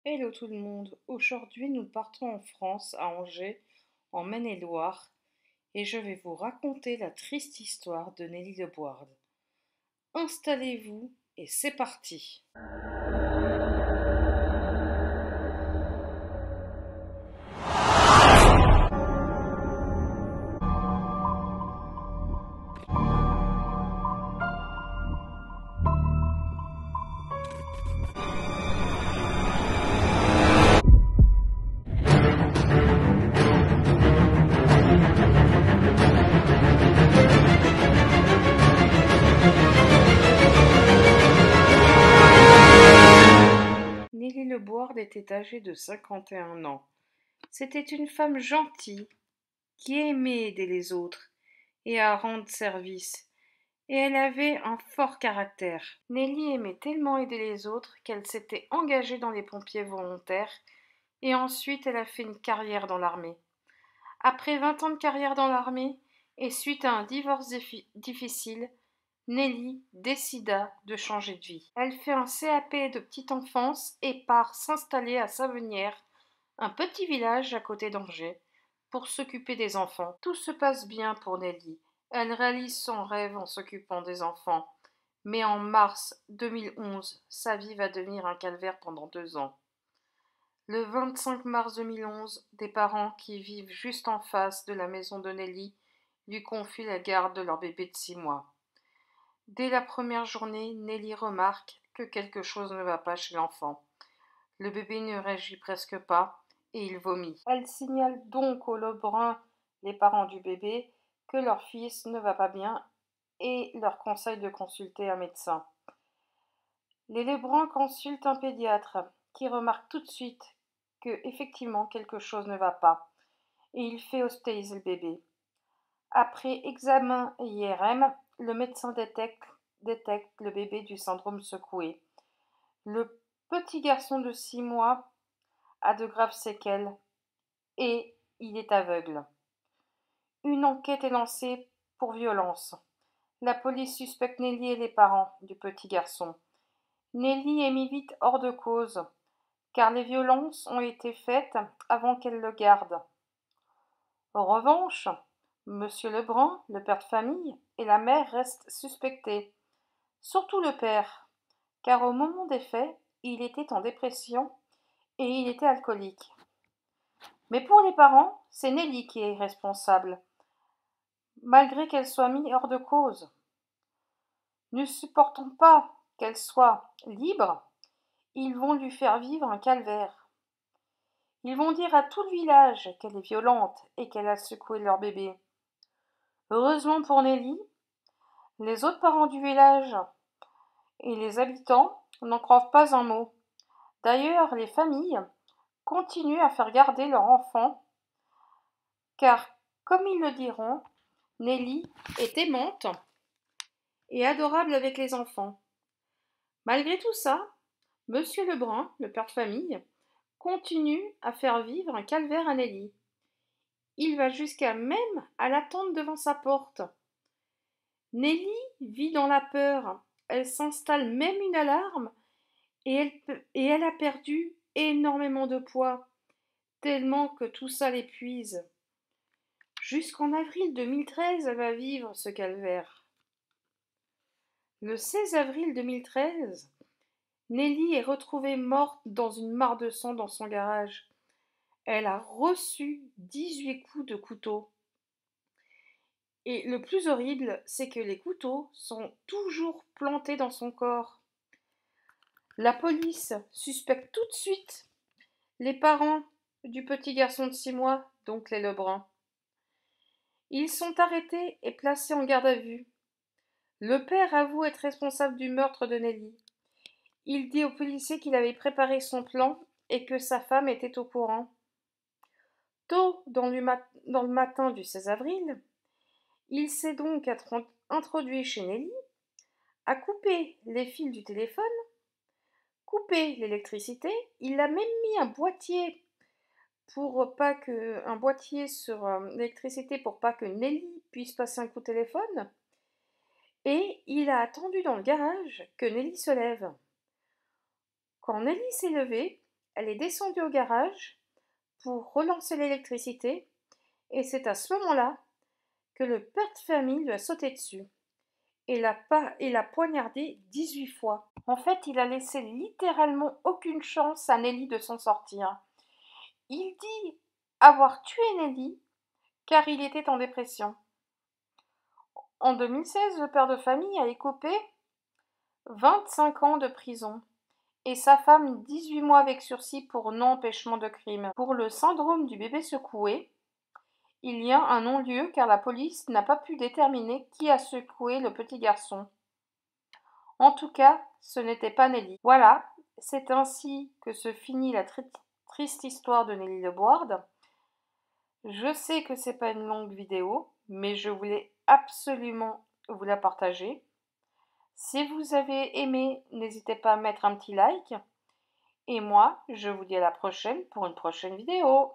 Hello tout le monde, aujourd'hui nous partons en France, à Angers, en Maine-et-Loire, et je vais vous raconter la triste histoire de Nelly Le Boirde. Installez-vous et c'est parti. Nelly Le Boirde était âgée de 51 ans. C'était une femme gentille qui aimait aider les autres et à rendre service, et elle avait un fort caractère. Nelly aimait tellement aider les autres qu'elle s'était engagée dans les pompiers volontaires et ensuite elle a fait une carrière dans l'armée. Après 20 ans de carrière dans l'armée et suite à un divorce difficile, Nelly décida de changer de vie. Elle fait un CAP de petite enfance et part s'installer à Savenière, un petit village à côté d'Angers, pour s'occuper des enfants. Tout se passe bien pour Nelly. Elle réalise son rêve en s'occupant des enfants. Mais en mars 2011, sa vie va devenir un calvaire pendant 2 ans. Le 25 mars 2011, des parents qui vivent juste en face de la maison de Nelly lui confient la garde de leur bébé de 6 mois. Dès la première journée, Nelly remarque que quelque chose ne va pas chez l'enfant. Le bébé ne réagit presque pas et il vomit. Elle signale donc aux Lebrun, les parents du bébé, que leur fils ne va pas bien et leur conseille de consulter un médecin. Les Lebrun consultent un pédiatre qui remarque tout de suite que effectivement quelque chose ne va pas et il fait hospitaliser le bébé. Après examen et IRM, le médecin détecte le bébé du syndrome secoué. Le petit garçon de 6 mois a de graves séquelles et il est aveugle. Une enquête est lancée pour violence. La police suspecte Nelly et les parents du petit garçon. Nelly est mise vite hors de cause, car les violences ont été faites avant qu'elle le garde. En revanche, Monsieur Lebrun, le père de famille, et la mère restent suspectés, surtout le père, car au moment des faits, il était en dépression et il était alcoolique. Mais pour les parents, c'est Nelly qui est responsable, malgré qu'elle soit mise hors de cause. Ne supportant pas qu'elle soit libre, ils vont lui faire vivre un calvaire. Ils vont dire à tout le village qu'elle est violente et qu'elle a secoué leur bébé. Heureusement pour Nelly, les autres parents du village et les habitants n'en croient pas un mot. D'ailleurs, les familles continuent à faire garder leur enfant, car, comme ils le diront, Nelly est aimante et adorable avec les enfants. Malgré tout ça, Monsieur Lebrun, le père de famille, continue à faire vivre un calvaire à Nelly. Il va jusqu'à même à l'attendre devant sa porte. Nelly vit dans la peur. Elle s'installe même une alarme et elle a perdu énormément de poids, tellement que tout ça l'épuise. Jusqu'en avril 2013, elle va vivre ce calvaire. Le 16 avril 2013, Nelly est retrouvée morte dans une mare de sang dans son garage. Elle a reçu 18 coups de couteau. Et le plus horrible, c'est que les couteaux sont toujours plantés dans son corps. La police suspecte tout de suite les parents du petit garçon de 6 mois, donc les Lebrun. Ils sont arrêtés et placés en garde à vue. Le père avoue être responsable du meurtre de Nelly. Il dit aux policiers qu'il avait préparé son plan et que sa femme était au courant. Tôt dans le matin du 16 avril, il s'est donc introduit chez Nelly, a coupé les fils du téléphone, coupé l'électricité, il a même mis un boîtier sur l'électricité pour pas que Nelly puisse passer un coup de téléphone, et il a attendu dans le garage que Nelly se lève. Quand Nelly s'est levée, Elle est descendue au garage pour relancer l'électricité et c'est à ce moment-là que le père de famille lui a sauté dessus et l'a poignardé 18 fois. En fait, il a laissé littéralement aucune chance à Nelly de s'en sortir. Il dit avoir tué Nelly car il était en dépression. En 2016, le père de famille a écopé 25 ans de prison et sa femme 18 mois avec sursis pour non-empêchement de crime. Pour le syndrome du bébé secoué, il y a un non-lieu car la police n'a pas pu déterminer qui a secoué le petit garçon. En tout cas, ce n'était pas Nelly. Voilà, c'est ainsi que se finit la triste histoire de Nelly Le Board. Je sais que c'est pas une longue vidéo, mais je voulais absolument vous la partager. Si vous avez aimé, n'hésitez pas à mettre un petit like. Et moi, je vous dis à la prochaine pour une prochaine vidéo.